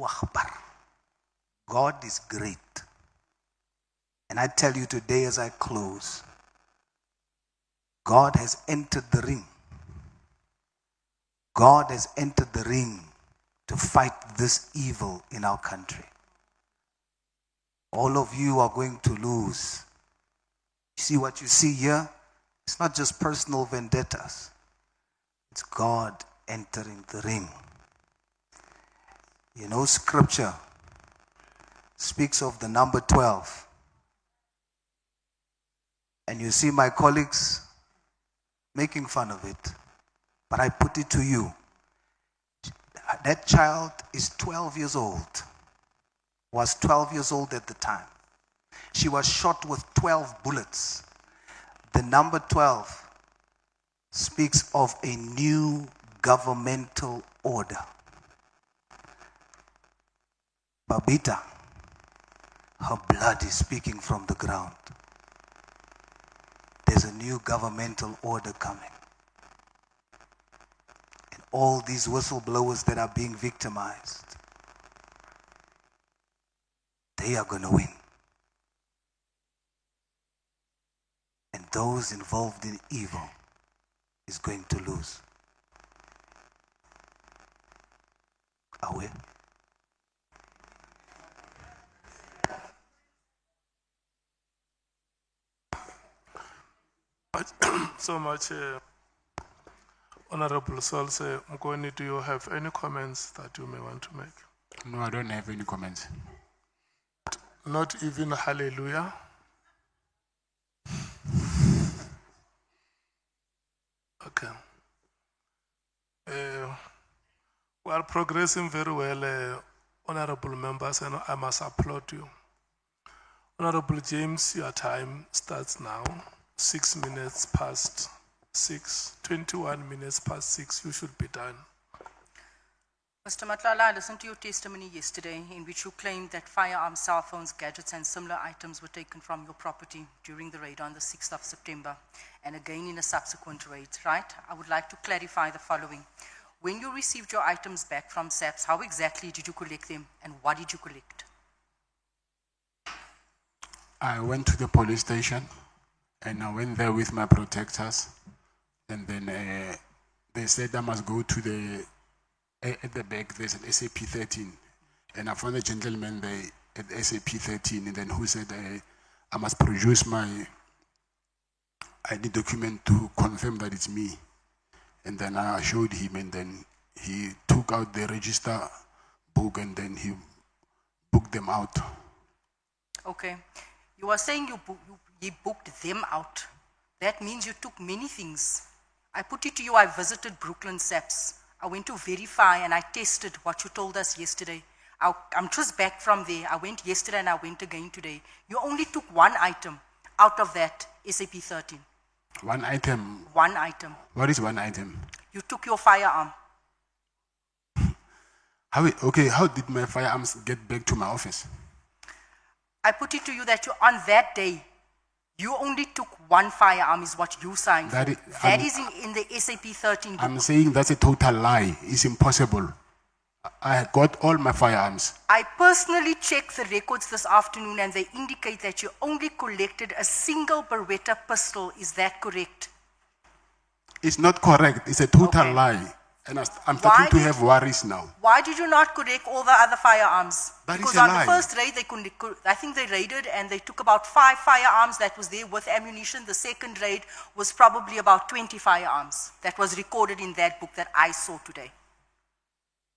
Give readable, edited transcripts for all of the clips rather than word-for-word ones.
Akbar. God is great. And I tell you today as I close, God has entered the ring. God has entered the ring to fight this evil in our country. All of you are going to lose. You see what you see here? It's not just personal vendettas. It's God entering the ring. You know, scripture speaks of the number 12. And you see my colleagues making fun of it. But I put it to you. That child is 12 years old. Was 12 years old at the time. She was shot with 12 bullets. The number 12 speaks of a new governmental order. Babita, her blood is speaking from the ground. There's a new governmental order coming. And all these whistleblowers that are being victimized, they are going to win. And those involved in evil is going to lose. Are we? So much, Honorable Solse Mkoni, do you have any comments that you may want to make? No, I don't have any comments. Not even hallelujah? Okay. We are progressing very well, honorable members, and I must applaud you. Honorable James, your time starts now. 6 minutes past 6, 21 minutes past 6, you should be done. Mr. Matlala, I listened to your testimony yesterday in which you claimed that firearms, cell phones, gadgets and similar items were taken from your property during the raid on the 6th of September and again in a subsequent raid, right? I would like to clarify the following. When you received your items back from SAPS, how exactly did you collect them and what did you collect? I went to the police station and I went there with my protectors, and then they said I must go to at the back there's an SAP 13, and I found a gentleman there at SAP 13, and then who said I must produce my ID document to confirm that it's me, and then I showed him, and then he took out the register book and then he booked them out. Okay, you are saying you booked them out. That means you took many things. I put it to you, I visited Brooklyn SAPS. I went to verify and I tested what you told us yesterday. I'm just back from there. I went yesterday and I went again today. You only took one item out of that SAP 13. One item? One item. What is one item? You took your firearm. How did my firearms get back to my office? I put it to you that on that day, you only took one firearm is what you signed for. That is in the SAP 13 book. I'm saying that's a total lie. It's impossible. I got all my firearms. I personally checked the records this afternoon and they indicate that you only collected a single Beretta pistol. Is that correct? It's not correct. It's a total lie. And I'm starting to have worries now. Why did you not collect all the other firearms? Because on the first raid, I think they raided and they took about 5 firearms that was there with ammunition. The second raid was probably about 20 firearms. That was recorded in that book that I saw today.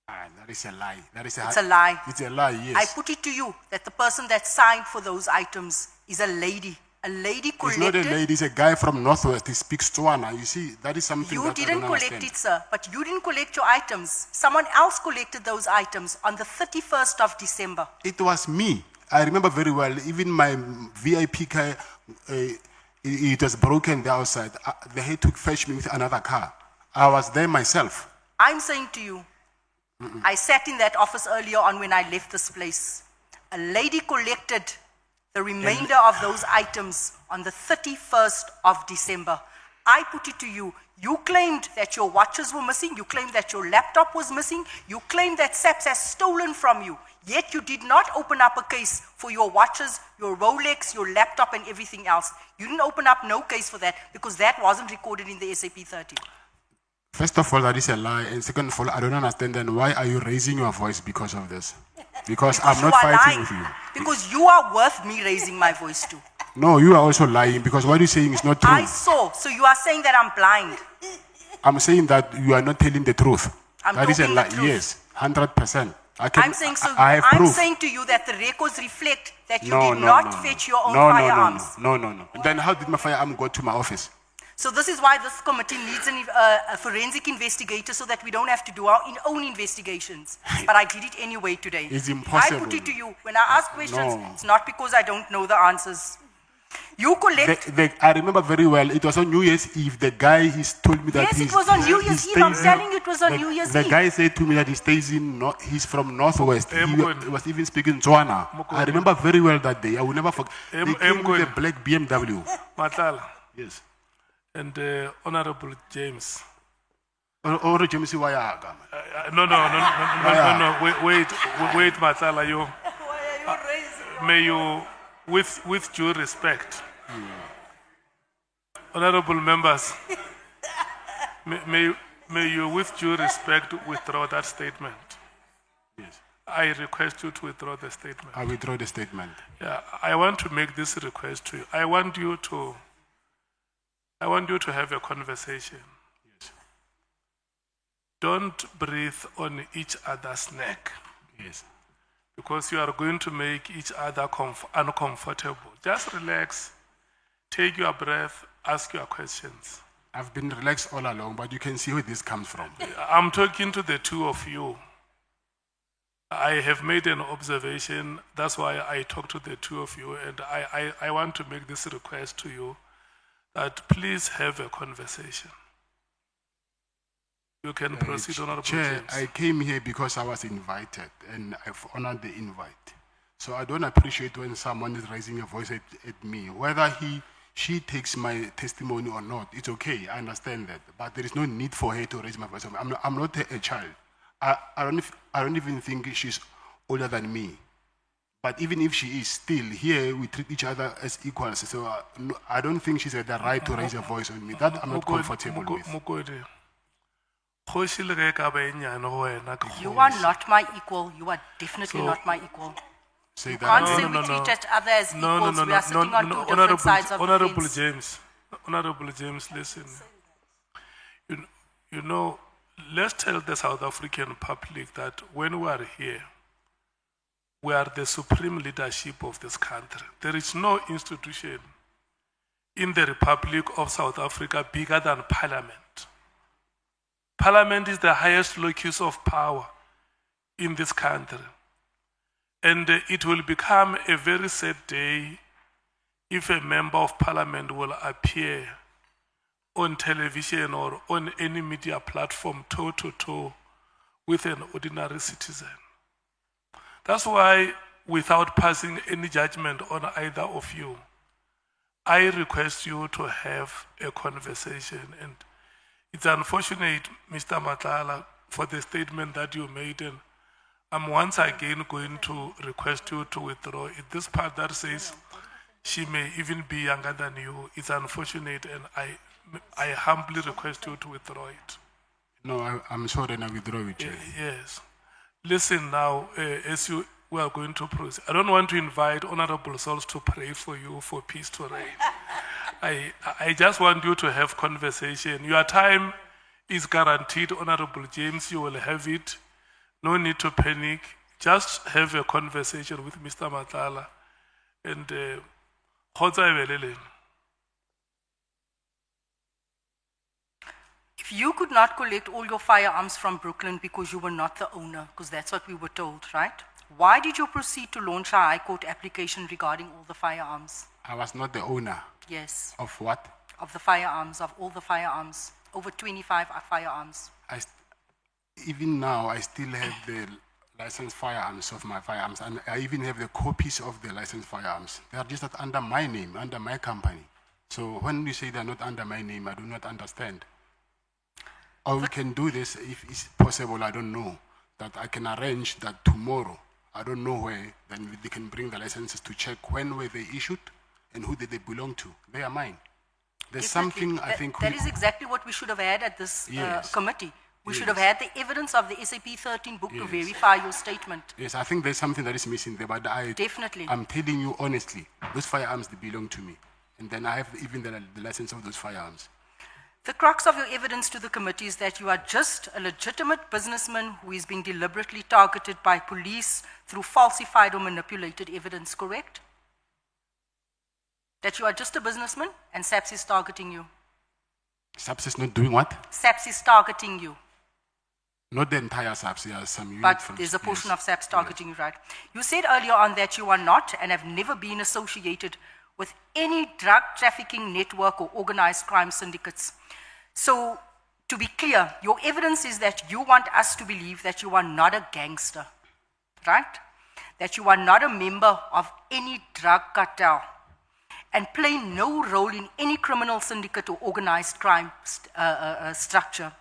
That is a lie. It's a lie. It's a lie, yes. I put it to you that the person that signed for those items is a lady. A lady collected. It's not a lady, it's a guy from Northwest. He speaks Tswana. You see, that is something you that I don't didn't collect understand. it, sir, but you didn't collect your items. Someone else collected those items on the 31st of December. It was me. I remember very well. Even my VIP car, it was broken the outside. They had to fetch me with another car. I was there myself. I'm saying to you, I sat in that office earlier on when I left this place. A lady collected the remainder of those items on the 31st of December. I put it to you, You claimed that your watches were missing. You claimed that your laptop was missing. You claimed that SAPS has stolen from you. Yet you did not open up a case for your watches, your Rolex, your laptop, and everything else. You didn't open up no case for that because that wasn't recorded in the SAP 30. First of all, that is a lie. And second of all, I don't understand then why are you raising your voice because of this? Because I'm not fighting with you. Because you are worth me raising my voice to. No, you are also lying because what you're saying is not true. I saw. So you are saying that I'm blind. I'm saying that you are not telling the truth. I'm That is a talking the lie. truth. Yes, 100%. I'm saying so. I have I'm proof. saying to you that the records reflect that you No, did no, not no, fetch no. your own No, no, firearms. no. Then how did my firearm go to my office? So this is why this committee needs a forensic investigator so that we don't have to do our own investigations. But I did it anyway today. It's impossible. I put it to you. When I ask questions, No. it's not because I don't know the answers. You collect. I remember very well, it was on New Year's Eve. The guy told me that Yes, he's... it was on New Year's he Eve. I'm stays- telling you it was on New Year's The Eve. guy said to me that he stays in, he's from Northwest. He Mkhwetha. was even speaking Tswana. I remember very well that day. I will never forget. They came with a Mkhwetha. black BMW. Matlala Yes. and Honorable James. Or James Wayaga. No, wait, Matlala, you. May you, with due respect, honorable members, may you, with due respect, withdraw that statement. Yes. I request you to withdraw the statement. I withdraw the statement. Yeah, I want to make this request to you. I want you to have a conversation. Yes. Don't breathe on each other's neck Yes. because you are going to make each other uncomfortable. Just relax, take your breath, ask your questions. I've been relaxed all along, but you can see where this comes from. I'm talking to the two of you. I have made an observation. That's why I talk to the two of you, and I want to make this request to you that please have a conversation. You can proceed, Honorable Chair, James. I came here because I was invited, and I've honored the invite. So I don't appreciate when someone is raising a voice at me. Whether she takes my testimony or not, it's okay, I understand that. But there is no need for her to raise my voice. I'm not a child. I don't even think she's older than me. But even if she is, still here we treat each other as equals. So no, I don't think she's had the right to raise a voice on me. That I'm not comfortable with. Mokodi, kgoši le ge e ka ba e nyane go wena ke You kgoši. are not my equal. You are definitely So- not my equal. Say Can't that. say we treat each other as equals. We are sitting on two different sides of the Honorable fence. James, Honorable James, listen. You know, let's tell the South African public that when we are here, we are the supreme leadership of this country. There is no institution in the Republic of South Africa bigger than Parliament. Parliament is the highest locus of power in this country. And it will become a very sad day if a member of Parliament will appear on television or on any media platform toe to toe with an ordinary citizen. That's why, without passing any judgment on either of you, I request you to have a conversation. And it's unfortunate, Mr. Matlala, for the statement that you made. And I'm once again going to request you to withdraw it. This part that says she may even be younger than you, it's unfortunate, and I humbly request you to withdraw it. No, I'm sorry, and I withdraw it, Chair. Yes. Listen now, as we are going to proceed. I don't want to invite honorable souls to pray for you for peace to reign. I just want you to have conversation. Your time is guaranteed, Honorable James. You will have it. No need to panic. Just have a conversation with Mr. Matlala. And kgotsa e be le lena. If you could not collect all your firearms from Brooklyn because you were not the owner, because that's what we were told, right? Why did you proceed to launch a High Court application regarding all the firearms? I was not the owner Yes, of what? of the firearms, of all the firearms, over 25 firearms. Even now, I still have the licensed firearms of my firearms, and I even have the copies of the licensed firearms. They are registered under my name, under my company. So when you say they're not under my name, I do not understand. Or we can do this if it's possible, I don't know, that I can arrange that tomorrow, I don't know where, then they can bring the licenses to check when were they issued and who did they belong to. They are mine. There's Definitely. something I think that is exactly what we should have had at this Yes. committee. We should Yes. have had the evidence of the SAP 13 book to Yes. verify your statement. Yes, I think there's something that is missing there, but Definitely. I'm telling you honestly, those firearms, they belong to me. And then I have even the license of those firearms. The crux of your evidence to the committee is that you are just a legitimate businessman who is being deliberately targeted by police through falsified or manipulated evidence, correct? That you are just a businessman and SAPS is targeting you. SAPS is not doing what? SAPS is targeting you, Not the entire SAPS, there are some units but from there's a portion yes. of SAPS targeting you, right? You said earlier on that you are not and have never been associated with any drug trafficking network or organized crime syndicates. So, to be clear, your evidence is that you want us to believe that you are not a gangster, right? That you are not a member of any drug cartel and play no role in any criminal syndicate or organized crime structure.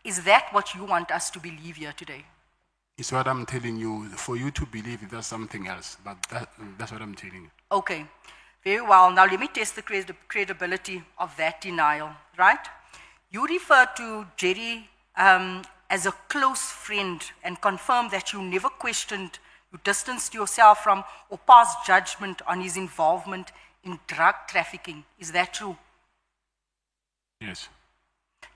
Is that what you want us to believe here today? It's what I'm telling you. For you to believe that's something else, but that's what I'm telling you. Okay, very well. Now let me test the credibility of that denial, right? You refer to Jerry as a close friend and confirm that you never questioned, you distanced yourself from or passed judgment on his involvement in drug trafficking. Is that true? Yes.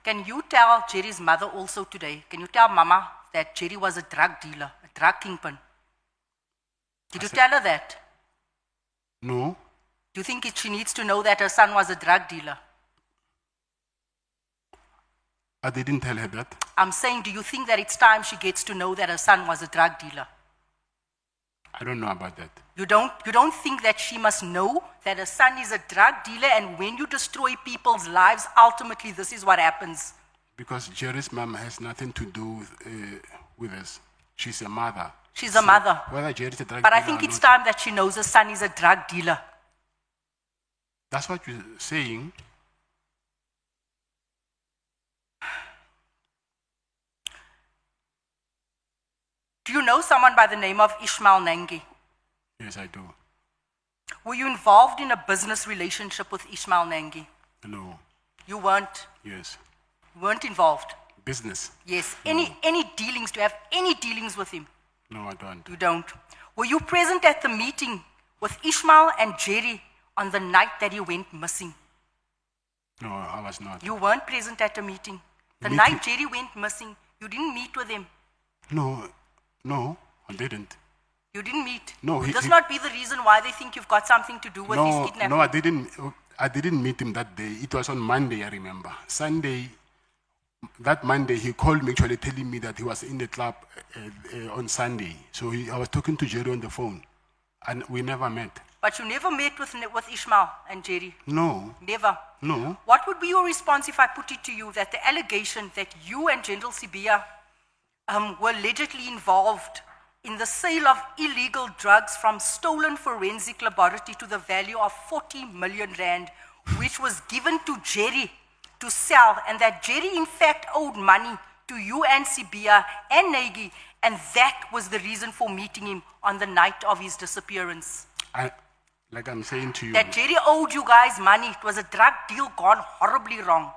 Can you tell Jerry's mother also today, can you tell Mama that Jerry was a drug dealer, a drug kingpin? Did you tell her that? No. Do you think she needs to know that her son was a drug dealer? I didn't tell her that. I'm saying, do you think that it's time she gets to know that her son was a drug dealer? I don't know about that. You don't think that she must know that her son is a drug dealer, and when you destroy people's lives, ultimately this is what happens? Because Jerry's mom has nothing to do with us. She's a mother. She's a mother. Whether Jerry's a drug But I dealer think or it's not, time that she knows her son is a drug dealer. that's what you're saying. Do you know someone by the name of Ishmael Nangi? Yes, I do. Were you involved in a business relationship with Ishmael Nangi? No. You weren't. Yes. You weren't involved. Business. Yes. Any dealings? Do you have any dealings with him? No, I don't. You don't. Were you present at the meeting with Ishmael and Jerry on the night that he went missing? No, I was not. You weren't present at the meeting. The Meeting? night Jerry went missing, you didn't meet with him. No, I didn't. You didn't meet. No, Would he- this he- not be the reason why they think you've got something to do with his kidnapping? No, I didn't. I didn't meet him that day. It was on Monday, I remember. Sunday, that Monday, he called me actually telling me that he was in the club on Sunday. So I was talking to Jerry on the phone, and we never met. But you never met with Ishmael and Jerry? No, Never. no. What would be your response if I put it to you that the allegation that you and General Sibia were allegedly involved in the sale of illegal drugs from stolen forensic laboratory to the value of 40 million rand, which was given to Jerry to sell, and that Jerry in fact owed money to you and Sibia and Nagy, and that was the reason for meeting him on the night of his disappearance? Like I'm saying to you, That Jerry owed you guys money. It was a drug deal gone horribly wrong.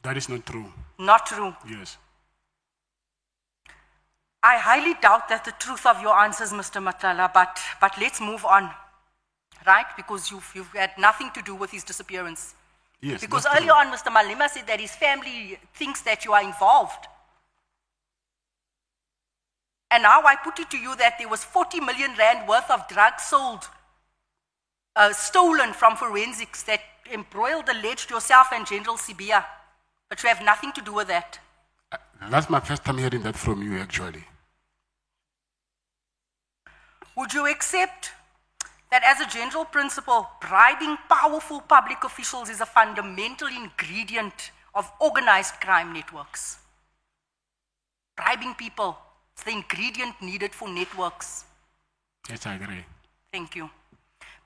that is not true. Not true. Yes. I highly doubt that the truth of your answers, Mr. Matlala, but let's move on, right? Because you've had nothing to do with his disappearance. Yes. Because that's earlier true. on, Mr. Malema said that his family thinks that you are involved. And now I put it to you that there was 40 million rand worth of drugs sold, stolen from forensics that embroiled, alleged yourself and General Sibia. But you have nothing to do with that. That's my first time hearing that from you, actually. Would you accept that as a general principle, bribing powerful public officials is a fundamental ingredient of organized crime networks? Bribing people is the ingredient needed for networks. Yes, I agree. Thank you.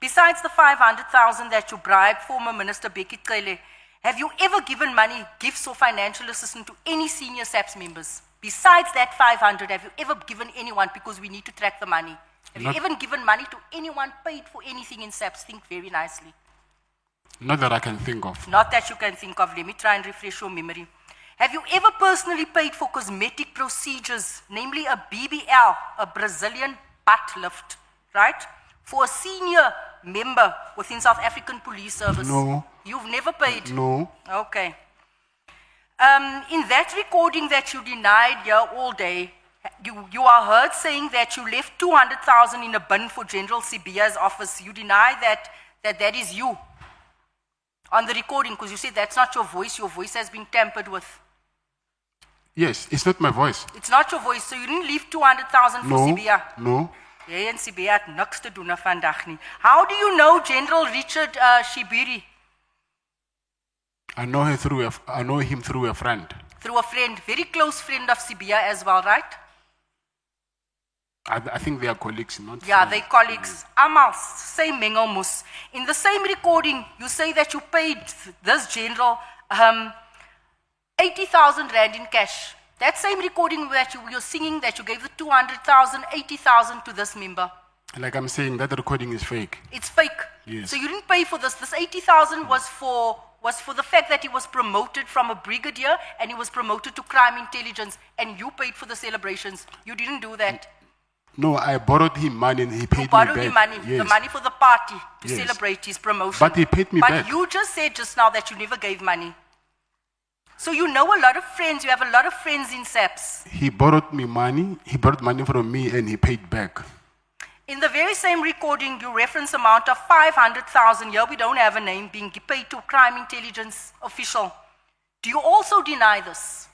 Besides the 500,000 that you bribed former Minister Becky Cele Have you ever given money, gifts or financial assistance to any senior SAPS members? Besides that 500, have you ever given anyone, because we need to track the money? Have you ever given money to anyone, paid for anything in SAPS? Think very nicely. Not that I can think of. Not that you can think of. Let me try and refresh your memory. Have you ever personally paid for cosmetic procedures, namely a BBL, a Brazilian butt lift, right? For a senior member within South African Police Service? No. You've never paid? No. Okay. In that recording that you denied here all day, you are heard saying that you left 200,000 in a bin for General Sibia's office. You deny that is you on the recording, because you said that's not your voice has been tampered with. Yes, it's not my voice. It's not your voice, so you didn't leave 200,000 for No. Sibia. No. Jy en Sibia het niks te doen vandag nie. How do you know General Richard Shibiri? I know him through a friend. Through a friend, very close friend of Sibia as well, right? I think they are colleagues, not Yeah, friends. they colleagues. Amal, same mengelmoes. In the same recording, you say that you paid this general 80,000 rand in cash. That same recording that you're singing that you gave the 200,000, 80,000 to this member. Like I'm saying, that recording is fake. It's fake. Yes. So you didn't pay for this. This 80,000 was for the fact that he was promoted from a brigadier and he was promoted to crime intelligence, and you paid for the celebrations. You didn't do that. No, I borrowed him money and he paid You me borrowed back. him money, Yes. the money for the party to Yes. celebrate his promotion. But he paid me But back. you just said just now that you never gave money. So you know a lot of friends, you have a lot of friends in SAPS. He borrowed me money. He borrowed money from me and he paid back. In the very same recording, you reference amount of 500,000. Here we don't have a name being paid to crime intelligence official. Do you also deny this?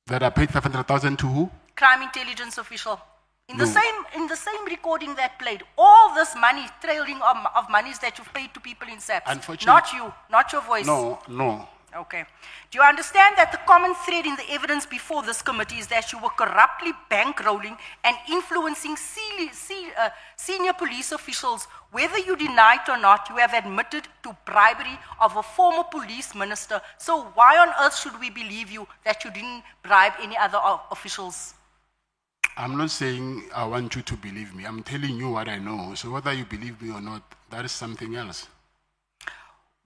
That I paid 500,000 to who? Crime intelligence official. In No. the same recording that played, all this money, trailing of monies that you've paid to people in SAPS. Unfortunately- Not you, not your voice. No. Okay. Do you understand that the common thread in the evidence before this committee is that you were corruptly bankrolling and influencing senior police officials? Whether you deny it or not, you have admitted to bribery of a former police minister. So why on earth should we believe you that you didn't bribe any other officials? I'm not saying I want you to believe me. I'm telling you what I know. So whether you believe me or not, that is something else.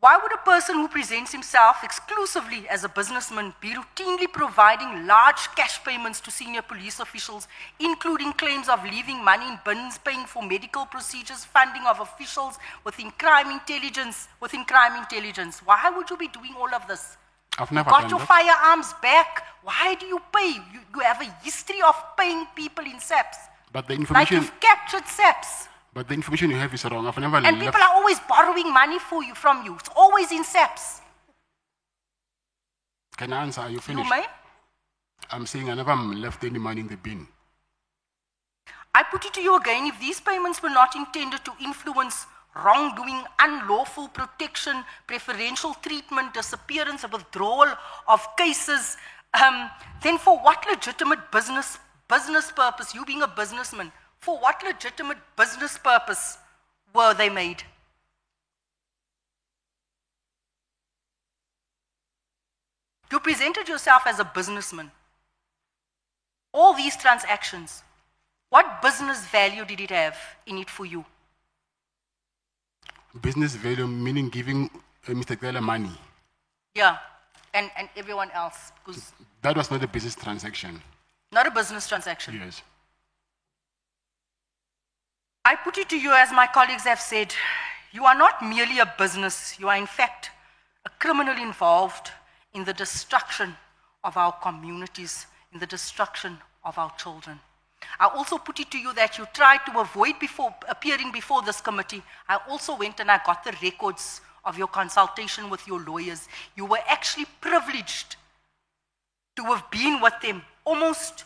Why would a person who presents himself exclusively as a businessman be routinely providing large cash payments to senior police officials, including claims of leaving money in bins, paying for medical procedures, funding of officials within crime intelligence? Why would you be doing all of this? I've never Got done your that. firearms back. Why do you pay? You have a history of paying people in SAPS. But the Like information, you've captured SAPS. you have is wrong. I've never And left. people are always borrowing money from you. It's always in SAPS. Can I answer? Are you You finished? may. I'm saying I never left any money in the bin. I put it to you again, if these payments were not intended to influence wrongdoing, unlawful protection, preferential treatment, disappearance, or withdrawal of cases, then for what legitimate business purpose, you being a businessman, for what legitimate business purpose were they made? You presented yourself as a businessman. All these transactions, what business value did it have in it for you? Business value meaning giving Mr. Kela money. Yeah, and everyone else, because That was not a business transaction. not a business transaction. Yes. I put it to you, as my colleagues have said, you are not merely a business, you are in fact a criminal involved in the destruction of our communities, in the destruction of our children. I also put it to you that you tried to avoid appearing before this committee. I also went and I got the records of your consultation with your lawyers. You were actually privileged to have been with them almost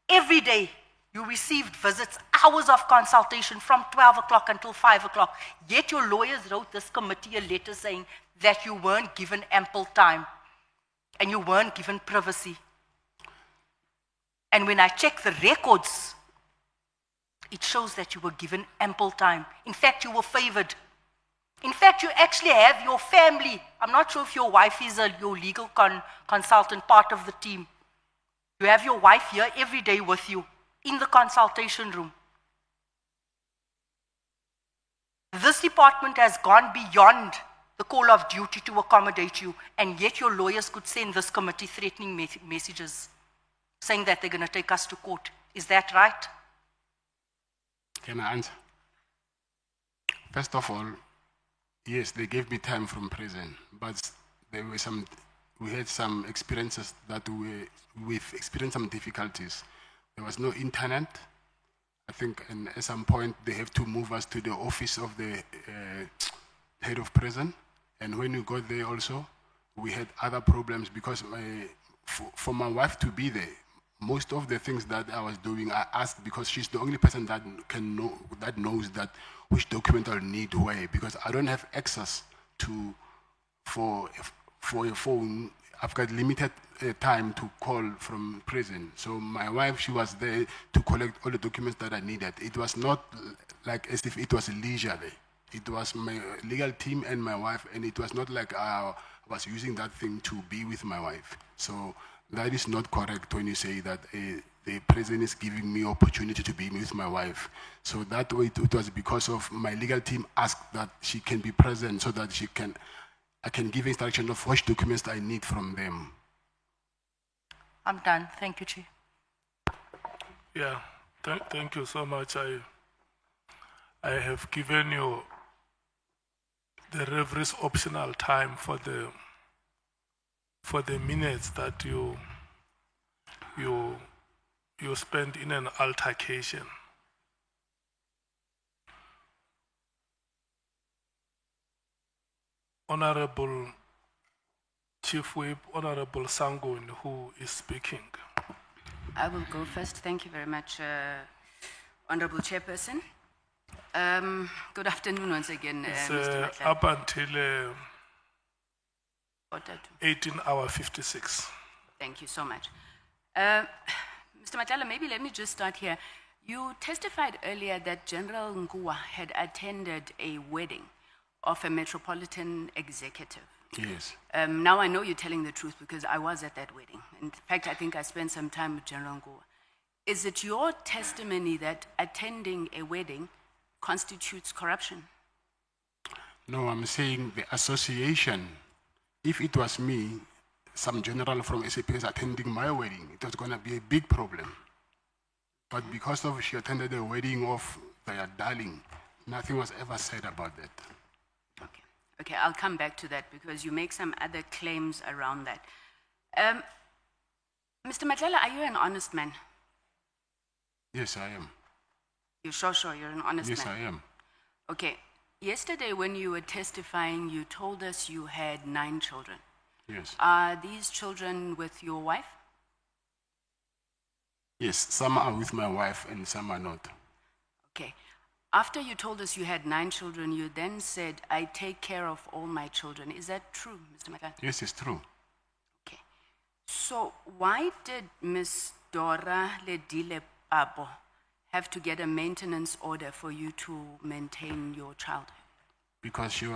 every day. You received visits, hours of consultation from 12 o'clock until 5 o'clock. Yet your lawyers wrote this committee a letter saying that you weren't given ample time and you weren't given privacy. And when I check the records, it shows that you were given ample time. In fact, you were favored. In fact, you actually have your family I'm not sure if your wife is your legal consultant, part of the team. You have your wife here every day with you in the consultation room. This department has gone beyond the call of duty to accommodate you, and yet your lawyers could send this committee threatening messages saying that they're going to take us to court. Is that right? Can I answer? First of all, yes, they gave me time from prison, but we had some experiences that we've experienced some difficulties. There was no internet. I think at some point they have to move us to the office of the head of prison. And when we got there also, we had other problems because for my wife to be there, most of the things that I was doing, I asked because she's the only person that knows that which document I'll need where, because I don't have access for a phone. I've got limited time to call from prison. So my wife, she was there to collect all the documents that I needed. It was not like as if it was a leisure there. It was my legal team and my wife, and it was not like I was using that thing to be with my wife. So that is not correct when you say that the prison is giving me opportunity to be with my wife. So that way it was because of my legal team asked that she can be present so that I can give instruction of which documents I need from them. I'm done. Thank you, Chief. Yeah, thank you so much. I have given you the referee's optional time for the minutes that you spend in an altercation. Honorable Chief Whip, Honorable Sangun, who is speaking. I will go first. Thank you very much, Honorable Chairperson. Good afternoon once again, Mr. Matlala. Up until 18:56. Thank you so much. Mr. Matlala, maybe let me just start here. You testified earlier that General Nguwa had attended a wedding of a metropolitan executive. Yes. Now I know you're telling the truth because I was at that wedding. In fact, I think I spent some time with General Nguwa. Is it your testimony that attending a wedding constitutes corruption? No, I'm saying the association. If it was me, some general from SAPS attending my wedding, it was going to be a big problem. But because of she attended the wedding of their darling, nothing was ever said about that. Okay, I'll come back to that because you make some other claims around that. Mr. Matlala, are you an honest man? Yes, I am. You're sure you're an honest man? Yes, I am. Okay. Yesterday when you were testifying, you told us you had 9 children. Yes. Are these children with your wife? Yes, some are with my wife and some are not. Okay. After you told us you had 9 children, you then said, I take care of all my children. Is that true, Mr. Matlala? Yes, it's true. Okay. So why did Ms. Dora Ledile Pabo have to get a maintenance order for you to maintain your child? Because she was